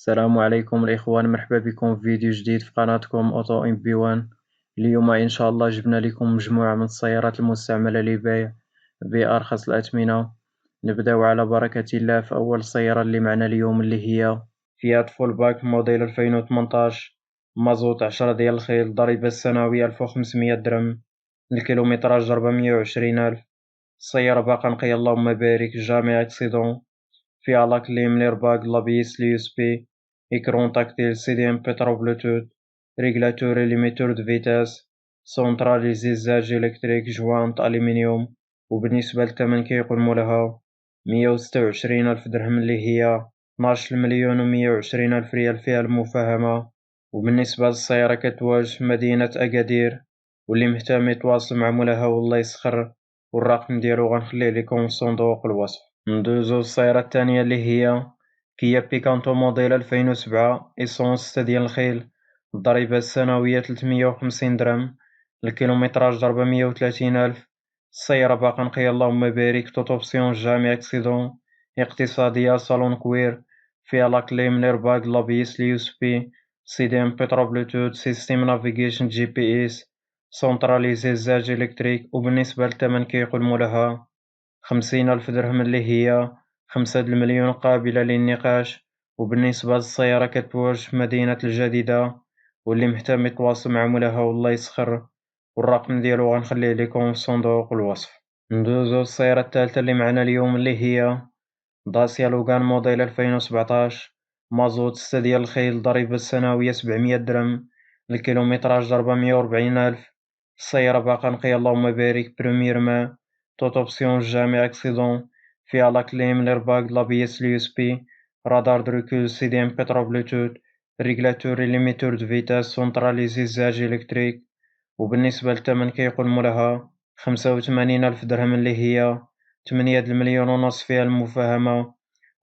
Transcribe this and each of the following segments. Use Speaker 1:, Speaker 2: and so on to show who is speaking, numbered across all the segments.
Speaker 1: السلام عليكم الإخوان، مرحبا بكم في فيديو جديد في قناتكم أوتو ام بي 1. اليوم إن شاء الله جبنا لكم مجموعة من السيارات المستعملة للبيع بأرخص الأثمنة. نبداو على بركة الله في أول سيارة اللي معنا اليوم، اللي هي فيات فولباك موديل 2018 مازوت 10 ديال الخيل. الضريبة السنوية 1500 درهم، الكيلومتراج 420 ألف. السيارة باقا نقية اللهم بارك، جامي اكسيدون. فيها لاكليم، ليرباغ، لابيس، اليو اس بي، إكرون تاكتيل، سي دي ام بيترو بلوتوث، ريغلاتوري ليميتور دو فيتاس، سونتراليزي زاج إلكتريك، جوانت ألمنيوم. وبالنسبة للثمن كيقول مولها 126 ألف درهم، اللي هي 12 مليون و120 ألف ريال، فيها المفاهمة. وبالنسبة للسيارة كتواجه في مدينة أكادير، واللي مهتم يتواصل مع مولاها والله يسخر، والرقم ديالو غنخليه لكم في صندوق الوصف. ندوزو للسيارة الثانية اللي هي كيا بيكانتو موديل 2007 إيسونس 6 ديال الخيل. الضريبة السنوية 350 درهم، الكيلومتراج 430 ألف. السيارة باقا نقية اللهم بارك، توت اوبسيون، جامي اكسيدون، اقتصادية، صالون كوير. فيها لاكليم، ليرباغ، لابيس، اليو اس بي، سي دي ام بيترو بلوتوث، سيستيم نافيغيشن جي بي اس، سونتراليزي زاج إلكتريك. وبالنسبة للثمن كيقول مولها 50 ألف درهم، اللي هي 5 المليون، قابلة للنقاش. وبالنسبة للسيارة كتواجه في مدينة الجديدة، واللي مهتم يتواصل مع مولاها والله يسخر، والرقم ديالو غنخليه لكم في صندوق الوصف. ندوزو للسيارة الثالثة اللي معنا اليوم، اللي هي داسيا لوغان موديل 2017 مازوت 6 ديال الخيل. الضريبة السنوية 700 درهم، الكيلومتراج 440 ألف. السيارة باقا نقية اللهم بارك، بروميير مان، توت اوبسيون، جامي اكسيدون. فيها لاكليم، ليرباغ، لابيس، اليو اس بي، رادار دو سي دي ام بيترو بلوتوث، ريغلاتوري ليميتور دو فيتاس، سونتراليزي زاج إلكتريك. وبالنسبة للثمن كيقول مولاها 85 ألف درهم، اللي هي 8 المليون ونص، فيها المفاهمة.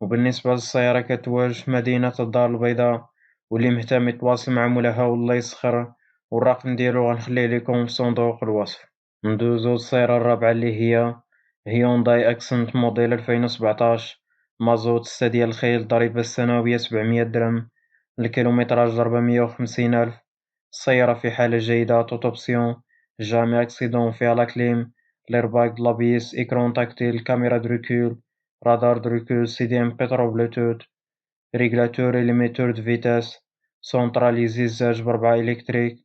Speaker 1: وبالنسبة للسيارة كتواجه في مدينة الدار البيضاء، واللي مهتم يتواصل مع مولاها والله يسخر، والرقم ديالو غنخليه لكم في صندوق الوصف. ندوزو للسيارة الرابعة اللي هي هيونداي أكسنت موديل 2017 مازوت 6 ديال الخيل. الضريبة السنوية 700 درهم، الكيلومتراج 450 ألف. السيارة في حالة جيدة، توت اوبسيون، جامي اكسيدون. فيها لاكليم، ليرباغ، لابيس، إكرون تاكتيل، كاميرا دريكول، رادار دريكول، سي دي ام بيترو بلوتوث، ريغلاتوري ليميتور دو فيتاس، سونتراليزي زاج بربعة إلكتريك.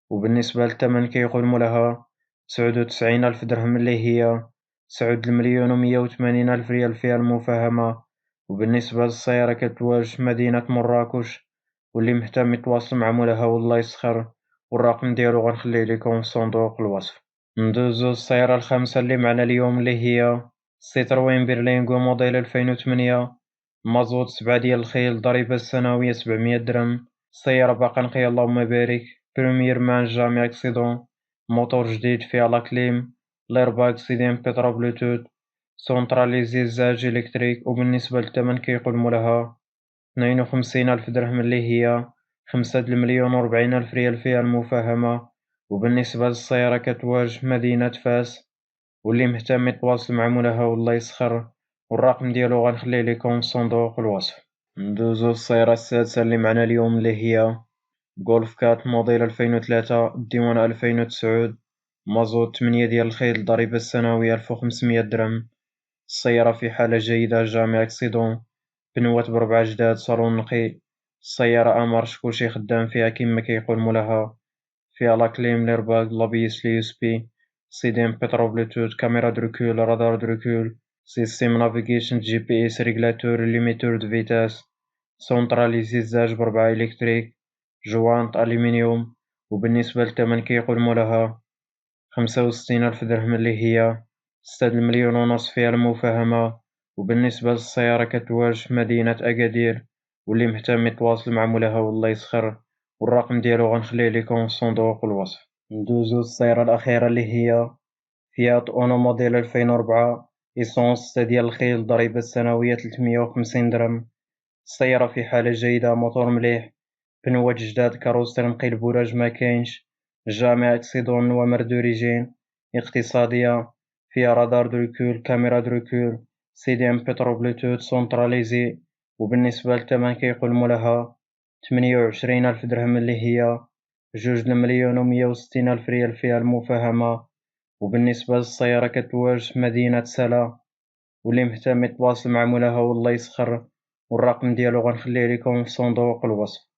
Speaker 1: وبالنسبة للثمن كيقول مولاها 99 ألف درهم، اللي هي 9 المليون و180 ألف ريال، فيها المفاهمة. وبالنسبة للسيارة كتواجه في مدينة مراكش، واللي مهتم يتواصل مع مولاها والله يسخر، والرقم ديالو غنخليه لكم في صندوق الوصف. ندوزو للسيارة الخامسة اللي معنا اليوم، اللي هي سيتروين بيرلينغو موديل 2008 مازوت 7 ديال الخيل. ضريبة السنوية 700 درهم. السيارة باقا نقية اللهم بارك، بروميير مان، جامي اكسيدون. موتور جديد، فيها لاكليم، ليرباغ، سي دي ام بيترو بلوتوث، سونتراليزي زاج إلكتريك. وبالنسبة للثمن كيقول مولاها 52 ألف درهم، اللي هي 5 المليون و40 ألف ريال، فيها المفاهمة. وبالنسبة للسيارة كتواجه مدينة فاس، واللي مهتم يتواصل مع مولاها والله يسخر، والرقم ديالو غنخليه لكم في صندوق الوصف. ندوزو للسيارة السادسة اللي معنا اليوم، اللي هي غولف كات موديل 2003 الديوان 2009 مازوت 8 ديال الخيل. الضريبة السنوية 1500 درهم. السيارة في حالة جيدة، جامي اكسيدون، بنوات بربعة جداد، صالون نقي. السيارة أمارش، كلشي خدام فيها كيما كيقول مولاها. فيها لاكليم، ليرباغ، لابيس، اليو اس بي، سي دي ام بيترو بلوتوث، كاميرا دركول، رادار دركول، سيستيم نافيغيشن جي بي اس، ريغلاتور ليميتور دو فيتاس، سونتراليزي زاج بربعة إلكتريك، جوانت ألمنيوم. وبالنسبة للثمن كيقول مولاها 65 ألف درهم، اللي هي 6 المليون ونص، فيها المفاهمة. وبالنسبة للسيارة كتواجه في مدينة أكادير، واللي مهتم يتواصل مع مولاها والله يسخر، والرقم ديالو غنخليه لكم في صندوق الوصف. ندوزو للسيارة الأخيرة اللي هي فيات أونو موديل 2004 إيسونس 6 ديال الخيل. الضريبة السنوية 350 درهم. السيارة في حالة جيدة، موتور مليح، بنوات جداد، كاروسري نقي، البوراج مكاينش، جامع اكسيدون نوامر دوريجين، اقتصادية. فيها رادار دركول، كاميرا دركول، سي دي ام بيترو بلوتوث، سونتراليزي، وبالنسبة للثمن كيقولوا لها 28,000 درهم اللي هي 2,160,000 ريال فيها المفاهمة. وبالنسبة للسيارة كتواجد في مدينة سلا، واللي مهتم يتواصل مع مولاها والله يسخر، والرقم ديالو غنخليه لكم في صندوق الوصف.